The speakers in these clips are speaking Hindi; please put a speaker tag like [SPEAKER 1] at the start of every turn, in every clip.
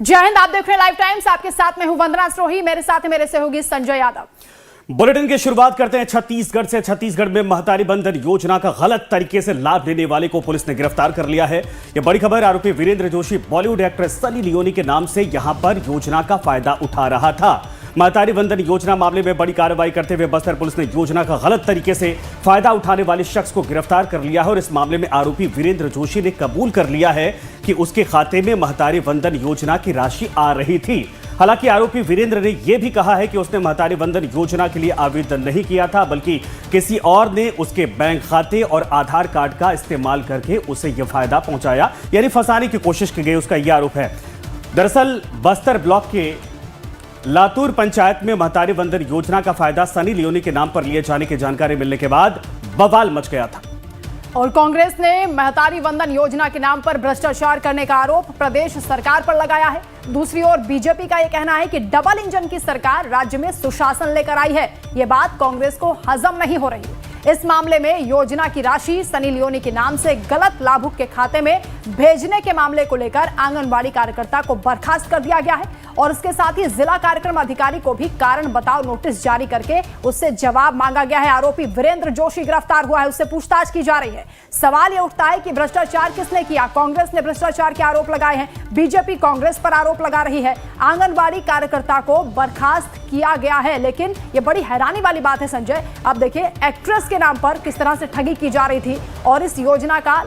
[SPEAKER 1] जय हिंद। आप देख रहे हैं लाइव टाइम्स। आपके साथ में हूं वंदना स्रोही, मेरे साथ मेरे सहयोगी संजय यादव।
[SPEAKER 2] बुलेटिन की शुरुआत करते हैं छत्तीसगढ़ से। छत्तीसगढ़ में महतारी बंधन योजना का गलत तरीके से लाभ लेने वाले को पुलिस ने गिरफ्तार कर लिया है। यह बड़ी खबर। आरोपी वीरेंद्र जोशी बॉलीवुड एक्ट्रेस सनी लियोनी के नाम से यहां पर योजना का फायदा उठा रहा था। महतारी बंधन योजना मामले में बड़ी कार्रवाई करते हुए बस्तर पुलिस ने योजना का गलत तरीके से फायदा उठाने वाले शख्स को गिरफ्तार कर लिया है और इस मामले में आरोपी वीरेंद्र जोशी ने कबूल कर लिया है कि उसके खाते में महतारी बंधन योजना की राशि आ रही थी। हालांकि आरोपी वीरेंद्र ने यह भी कहा है कि उसने महतारी बंधन योजना के लिए आवेदन नहीं किया था, बल्कि किसी और ने उसके बैंक खाते और आधार कार्ड का इस्तेमाल करके उसे यह फायदा पहुंचाया, यानी फंसाने की कोशिश की गई, उसका यह आरोप है। दरअसल बस्तर ब्लॉक के लातूर पंचायत में महतारी बंधन योजना का फायदा सनी लियोनी के नाम पर लिए जाने की जानकारी मिलने के बाद बवाल मच गया था।
[SPEAKER 1] और कांग्रेस ने महतारी बंधन योजना के नाम पर भ्रष्टाचार करने का आरोप प्रदेश सरकार पर लगाया है। दूसरी ओर बीजेपी का यह कहना है कि डबल इंजन की सरकार राज्य में सुशासन लेकर आई है। यह बात कांग्रेस को हजम नहीं हो रही। इस मामले में योजना की राशि सनी लियोनी के नाम से गलत लाभुक के खाते में भेजने के मामले को लेकर आंगनबाड़ी कार्यकर्ता को बर्खास्त कर दिया गया है और इसके साथ ही जिला कार्यक्रम अधिकारी को भी कारण बताओ नोटिस जारी करके उससे जवाब मांगा गया है। आरोपी वीरेंद्र जोशी गिरफ्तार हुआ है, उससे पूछताछ की जा रही है। सवाल यह उठता है कि भ्रष्टाचार किसने किया? कांग्रेस ने भ्रष्टाचार के आरोप लगाए हैं, बीजेपी कांग्रेस पर आरोप लगा रही है। आंगनबाड़ी कार्यकर्ता को बर्खास्त किया गया है, लेकिन यह बड़ी हैरानी वाली बात है संजय। अब देखिए एक्ट्रेस के नाम पर किस तरह से ठगी की जा रही थी और इस योजना का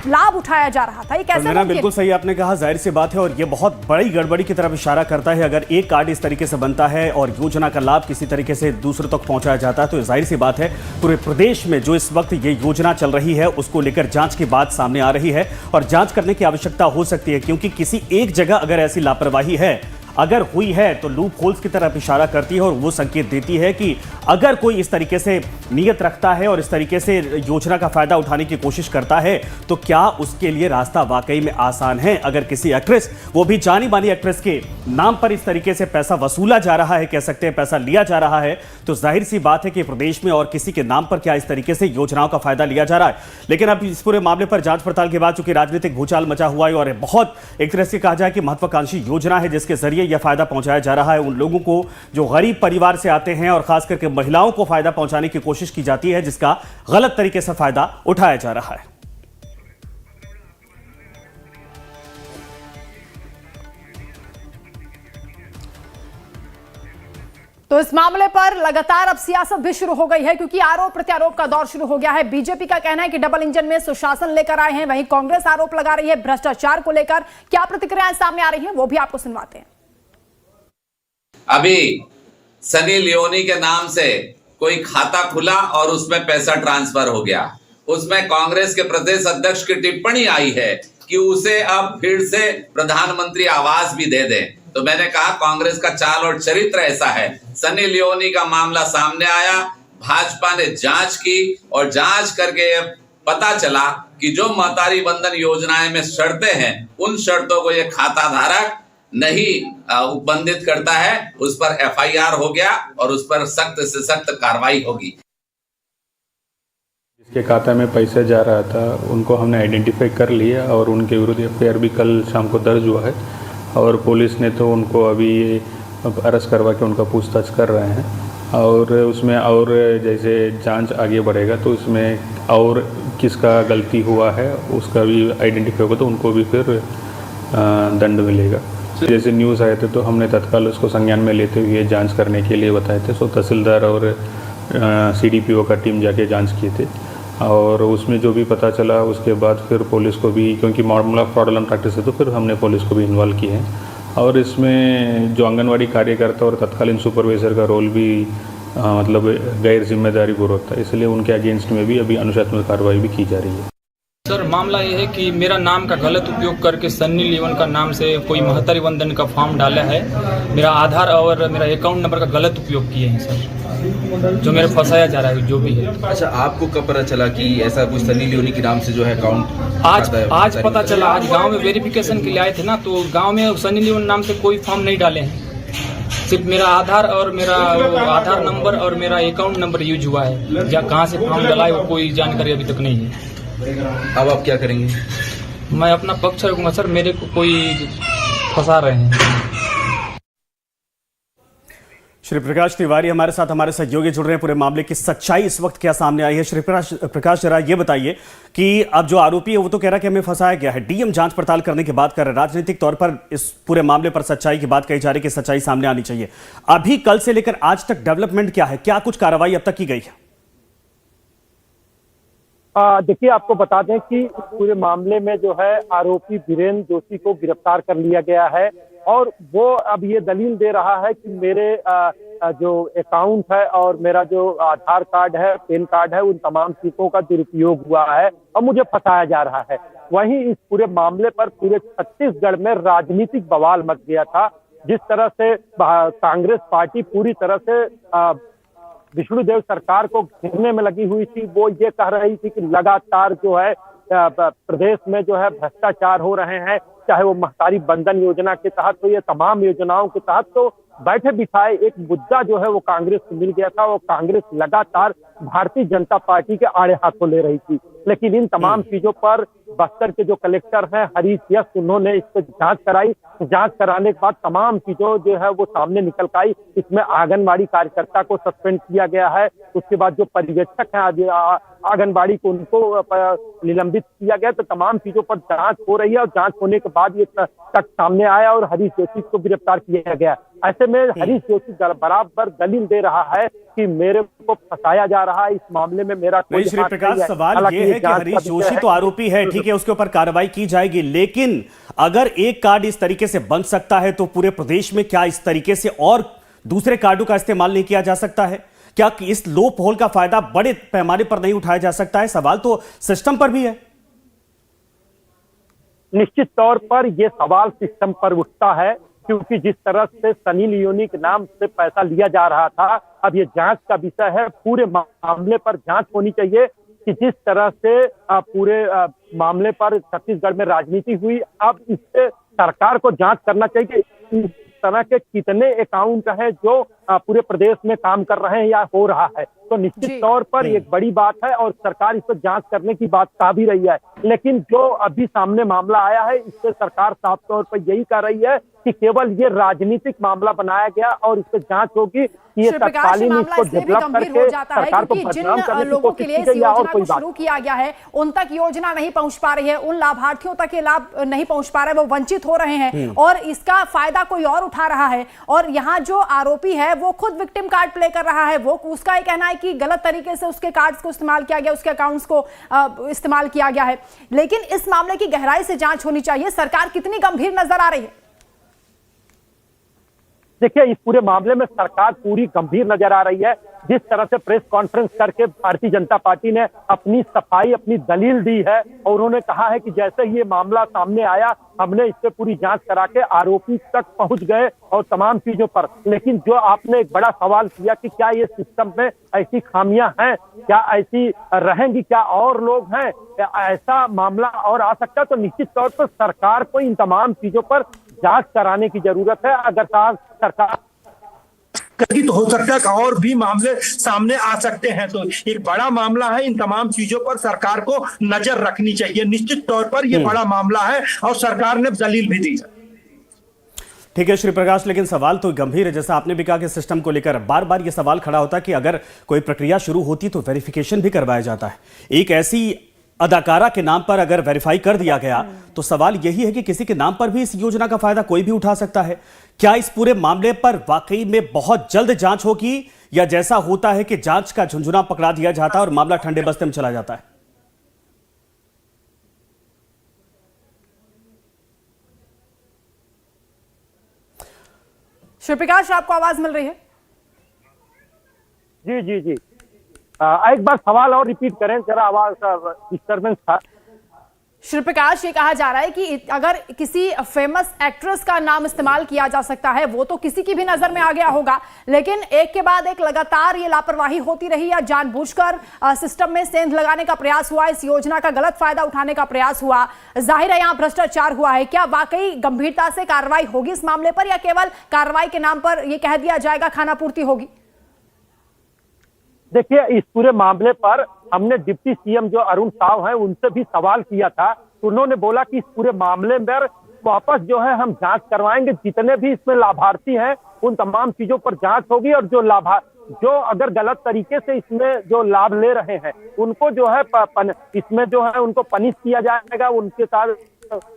[SPEAKER 1] लाभ उठाया जा रहा था। ये कैसे?
[SPEAKER 2] बिल्कुल सही आपने कहा, जाहिर सी बात है और ये बहुत बड़ी गड़बड़ी की तरफ इशारा करता है। अगर एक कार्ड इस तरीके से बनता है और योजना का लाभ किसी तरीके से दूसरों तक पहुंचाया जाता है तो जाहिर सी बात है पूरे प्रदेश में जो इस वक्त ये योजना चल रही है उसको लेकर जांच की बात सामने आ रही है और जांच करने की आवश्यकता हो सकती है, क्योंकि किसी एक जगह अगर ऐसी लापरवाही है, अगर हुई है, तो लूप होल्स की तरफ इशारा करती है और वो संकेत देती है कि अगर कोई इस तरीके से नीयत रखता है और इस तरीके से योजना का फायदा उठाने की कोशिश करता है तो क्या उसके लिए रास्ता वाकई में आसान है? अगर किसी एक्ट्रेस, वो भी जानी मानी एक्ट्रेस के नाम पर इस तरीके से पैसा वसूला जा रहा है, कह सकते हैं पैसा लिया जा रहा है, तो जाहिर सी बात है कि प्रदेश में और किसी के नाम पर क्या इस तरीके से योजनाओं का फायदा लिया जा रहा है। लेकिन अब इस पूरे मामले पर जांच पड़ताल के बाद चूंकि राजनीतिक भूचाल मचा हुआ है और बहुत एक तरह से कहा जाए कि महत्वाकांक्षी योजना है जिसके जरिए यह फायदा पहुंचाया जा रहा है उन लोगों को जो गरीब परिवार से आते हैं और खास करके महिलाओं को फायदा पहुंचाने की कोशिश की जाती है, जिसका गलत तरीके से फायदा उठाया जा रहा है।
[SPEAKER 1] तो इस मामले पर लगातार अब सियासत भी शुरू हो गई है, क्योंकि आरोप प्रत्यारोप का दौर शुरू हो गया है। बीजेपी का कहना है कि डबल इंजन में सुशासन लेकर आए हैं, वहीं कांग्रेस आरोप लगा रही है भ्रष्टाचार को लेकर। क्या प्रतिक्रियाएं सामने आ रही हैं वो भी आपको सुनवाते हैं।
[SPEAKER 3] अभी सनी लियोनी के नाम से कोई खाता खुला और उसमें पैसा ट्रांसफर हो गया। उसमें कांग्रेस के प्रदेश अध्यक्ष की टिप्पणी आई है कि उसे अब फिर से प्रधानमंत्री आवास भी दे दें। तो मैंने कहा कांग्रेस का चाल और चरित्र ऐसा है। सनी लियोनी का मामला सामने आया, भाजपा ने जांच की और जांच करके पता चला कि जो महतारी बंधन योजनाएं में शर्तें हैं उन शर्तों को ये खाता धारक नहीं उपबंधित करता है। उस पर एफआईआर हो गया और उस पर सख्त से सख्त कार्रवाई होगी।
[SPEAKER 4] जिसके खाता में पैसा जा रहा था उनको हमने आइडेंटिफाई कर लिया और उनके विरुद्ध एफआईआर भी कल शाम को दर्ज हुआ है और पुलिस ने तो उनको अभी अरेस्ट करवा के उनका पूछताछ कर रहे हैं और उसमें और जैसे जांच आगे बढ़ेगा तो उसमें और किसका गलती हुआ है उसका भी आइडेंटिफाई होगा तो उनको भी फिर दंड मिलेगा। जैसे न्यूज़ आए थे तो हमने तत्काल उसको संज्ञान में लेते हुए जांच करने के लिए बताए थे। सो तहसीलदार और सीडीपीओ का टीम जाके जांच किए थे और उसमें जो भी पता चला उसके बाद फिर पुलिस को भी, क्योंकि मामला फ्रॉडलेंट प्रैक्टिस है तो फिर हमने पुलिस को भी इन्वॉल्व किए हैं और इसमें जो आंगनवाड़ी कार्यकर्ता और तत्कालीन सुपरवाइज़र का रोल भी मतलब गैर जिम्मेदारी पूर्वक था, इसलिए उनके अगेंस्ट में भी अभी अनुशासनात्मक कार्रवाई भी की जा रही है।
[SPEAKER 5] सर मामला ये है कि मेरा नाम का गलत उपयोग करके सन्नी लियोन का नाम से कोई महतारी बंधन का फॉर्म डाला है। मेरा आधार और मेरा अकाउंट नंबर का गलत उपयोग किए हैं सर, जो मेरे फंसाया जा रहा है जो भी है।
[SPEAKER 6] अच्छा, आपको कब पता चला कि ऐसा कुछ सनी लियोनी के नाम से जो है अकाउंट?
[SPEAKER 5] आज पता चला। आज गांव में वेरिफिकेशन के लिए आए थे ना, तो गांव में सनी लियोन नाम से कोई फॉर्म नहीं डाले हैं, सिर्फ मेरा आधार और मेरा आधार नंबर और मेरा अकाउंट नंबर यूज हुआ है। कहाँ से फॉर्म डाला है वो कोई जानकारी अभी तक नहीं है।
[SPEAKER 6] अब आप क्या करेंगे?
[SPEAKER 5] मैं अपना पक्ष रखूंगा सर। मेरे को कोई फंसा रहे हैं।
[SPEAKER 2] श्री प्रकाश तिवारी हमारे साथ हमारे सहयोगी जुड़ रहे हैं। पूरे मामले की सच्चाई इस वक्त क्या सामने आई है? श्री प्रकाश जरा ये बताइए कि अब जो आरोपी है वो तो कह रहा है कि हमें फंसाया गया है, डीएम जांच पड़ताल करने की बात कर रहे हैं, राजनीतिक तौर पर इस पूरे मामले पर सच्चाई की बात कही जा रही है कि सच्चाई सामने आनी चाहिए। अभी कल से लेकर आज तक डेवलपमेंट क्या है, क्या कुछ कार्रवाई अब तक की गई है?
[SPEAKER 7] देखिए, आपको बता दें कि पूरे मामले में जो है आरोपी वीरेंद्र जोशी को गिरफ्तार कर लिया गया है और वो अब ये दलील दे रहा है कि मेरे जो अकाउंट है और मेरा जो आधार कार्ड है, पैन कार्ड है, उन तमाम चीजों का दुरुपयोग हुआ है और मुझे फंसाया जा रहा है। वहीं इस पूरे मामले पर पूरे छत्तीसगढ़ में राजनीतिक बवाल मच गया था। जिस तरह से कांग्रेस पार्टी पूरी तरह से विष्णुदेव सरकार को घेरने में लगी हुई थी, वो ये कह रही थी कि लगातार जो है प्रदेश में जो है भ्रष्टाचार हो रहे हैं, चाहे वो महतारी बंधन योजना के तहत तो ये तमाम योजनाओं के तहत तो बैठे बिठाए एक मुद्दा जो है वो कांग्रेस को मिल गया था। वो कांग्रेस लगातार भारतीय जनता पार्टी के आड़े हाथों ले रही थी, लेकिन इन तमाम चीजों पर बस्तर के जो कलेक्टर हैं हरीश यस, उन्होंने इस पर जांच कराई। जांच कराने के बाद तमाम चीजों जो है वो सामने निकल आई। इसमें आंगनबाड़ी कार्यकर्ता को सस्पेंड किया गया है, उसके बाद जो पर्यवेक्षक हैं आंगनबाड़ी को उनको निलंबित किया गया। तो तमाम चीजों पर जांच हो रही है और जांच होने के बाद ये तक सामने आया और हरीश जोशी को गिरफ्तार किया गया। ऐसे में हरीश जोशी बराबर दलील दे रहा है कि मेरे को फंसाया जा रहा है, इस मामले में मेरा कोई
[SPEAKER 2] श्री प्रकाश, सवाल ये है कि हरीश जोशी तो आरोपी है, ठीक है, उसके ऊपर कार्रवाई की जाएगी, लेकिन अगर एक कार्ड इस तरीके से बन सकता है तो पूरे प्रदेश में क्या इस तरीके से और दूसरे कार्डों का इस्तेमाल नहीं किया जा सकता है? क्या इस लोप होल का फायदा बड़े पैमाने पर नहीं उठाया जा सकता है? सवाल तो सिस्टम पर भी है।
[SPEAKER 7] निश्चित तौर पर यह सवाल सिस्टम पर उठता है, क्योंकि जिस तरह से सनी लियोनी के नाम से पैसा लिया जा रहा था, अब ये जांच का विषय है। पूरे मामले पर जांच होनी चाहिए कि जिस तरह से पूरे मामले पर छत्तीसगढ़ में राजनीति हुई, अब इससे सरकार को जांच करना चाहिए कि इस तरह के कितने अकाउंट हैं जो पूरे प्रदेश में काम कर रहे हैं या हो रहा है। तो निश्चित तौर पर एक बड़ी बात है और सरकार इस पर जांच करने की बात कह भी रही है, लेकिन जो अभी सामने मामला आया है इससे सरकार साफ तौर पर यही कह रही है कि केवल ये राजनीतिक मामला बनाया गया और इस पर जांच होगी कि ये तत्कालीन इसको डेवलप करके सरकार को बदनाम करने की कोशिश की गई है और कोई बात
[SPEAKER 1] शुरू किया गया है उन तक योजना नहीं पहुंच पा रही है, उन लाभार्थियों तक ये लाभ नहीं पहुंच पा रहे, वो वंचित हो रहे हैं और इसका फायदा कोई और उठा रहा है। और यहाँ जो आरोपी है वो खुद विक्टिम कार्ड प्ले कर रहा है, वो उसका ये कहना है कि गलत तरीके से उसके कार्ड्स को इस्तेमाल किया गया, उसके अकाउंट्स को इस्तेमाल किया गया है। लेकिन इस मामले की गहराई से जांच होनी चाहिए। सरकार कितनी गंभीर नजर आ रही है?
[SPEAKER 7] देखिए, इस पूरे मामले में सरकार पूरी गंभीर नजर आ रही है। जिस तरह से प्रेस कॉन्फ्रेंस करके भारतीय जनता पार्टी ने अपनी सफाई, अपनी दलील दी है और उन्होंने कहा है कि जैसे ही ये मामला सामने आया हमने इस पे पूरी जांच करा के आरोपी तक पहुंच गए और तमाम चीजों पर। लेकिन जो आपने एक बड़ा सवाल किया कि क्या ये सिस्टम में ऐसी खामियां हैं, क्या ऐसी रहेंगी, क्या और लोग हैं, क्या ऐसा मामला और आ सकता है, तो निश्चित तौर पर सरकार को इन तमाम चीजों पर जांच कराने की जरूरत है। अगर सरकार
[SPEAKER 8] तो हो सकता है कि और भी मामले सामने आ सकते हैं, तो एक बड़ा मामला है। इन तमाम चीजों पर सरकार को नजर रखनी चाहिए। निश्चित तौर पर यह बड़ा मामला है और सरकार ने दलील भी दी।
[SPEAKER 2] ठीक है श्री प्रकाश, लेकिन सवाल तो गंभीर है। जैसा आपने भी कहा कि सिस्टम को लेकर बार बार यह सवाल खड़ा होता है कि अगर कोई प्रक्रिया शुरू होती तो वेरिफिकेशन भी करवाया जाता है। एक ऐसी अदाकारा के नाम पर अगर वेरीफाई कर दिया गया तो सवाल यही है कि किसी के नाम पर भी इस योजना का फायदा कोई भी उठा सकता है। क्या इस पूरे मामले पर वाकई में बहुत जल्द जांच होगी या जैसा होता है कि जांच का झुंझुना पकड़ा दिया जाता है और मामला ठंडे बस्ते में चला जाता है?
[SPEAKER 1] श्री प्रकाश, आपको आवाज मिल रही है?
[SPEAKER 7] जी जी जी, एक बार सवाल और रिपीट करें जरा, आवाज का डिस्टर्बेंस था।
[SPEAKER 1] श्री प्रकाश, ये कहा जा रहा है कि अगर किसी फेमस एक्ट्रेस का नाम इस्तेमाल किया जा सकता है, वो तो किसी की भी नजर में आ गया होगा, लेकिन एक के बाद एक लगातार ये लापरवाही होती रही या जानबूझकर सिस्टम में सेंध लगाने का प्रयास हुआ, इस योजना का गलत फायदा उठाने का प्रयास हुआ, जाहिर है यहाँ भ्रष्टाचार हुआ है। क्या वाकई गंभीरता से कार्रवाई होगी इस मामले पर या केवल कार्रवाई के नाम पर यह कह दिया जाएगा खाना पूर्ति होगी?
[SPEAKER 7] देखिए, इस पूरे मामले पर हमने डिप्टी सीएम जो अरुण साव हैं उनसे भी सवाल किया था। उन्होंने बोला कि इस पूरे मामले में वापस जो है हम जांच करवाएंगे, जितने भी इसमें लाभार्थी हैं उन तमाम चीजों पर जांच होगी, और जो अगर गलत तरीके से इसमें जो लाभ ले रहे हैं उनको जो है इसमें जो है उनको पनिश किया जाएगा, उनके साथ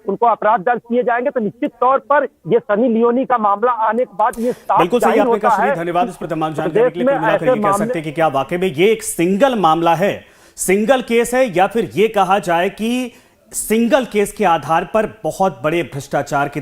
[SPEAKER 7] उनको अपराध दर्ज किए जाएंगे। तो निश्चित तौर पर ये सनी लियोनी का मामला आने के बाद ये साफ
[SPEAKER 2] बिल्कुल सही
[SPEAKER 7] जाहिर
[SPEAKER 2] आपने
[SPEAKER 7] होता
[SPEAKER 2] कहा सुनील,
[SPEAKER 7] है।
[SPEAKER 2] धन्यवाद इस पर तमाम जानकारी के लिए। कुल मिलाकर ये कह
[SPEAKER 7] मामले
[SPEAKER 2] सकते हैं कि क्या वाकई में ये एक सिंगल मामला है, सिंगल केस है, या फिर ये कहा जाए कि सिंगल केस के आधार पर बहुत बड़े भ्रष्टाचार की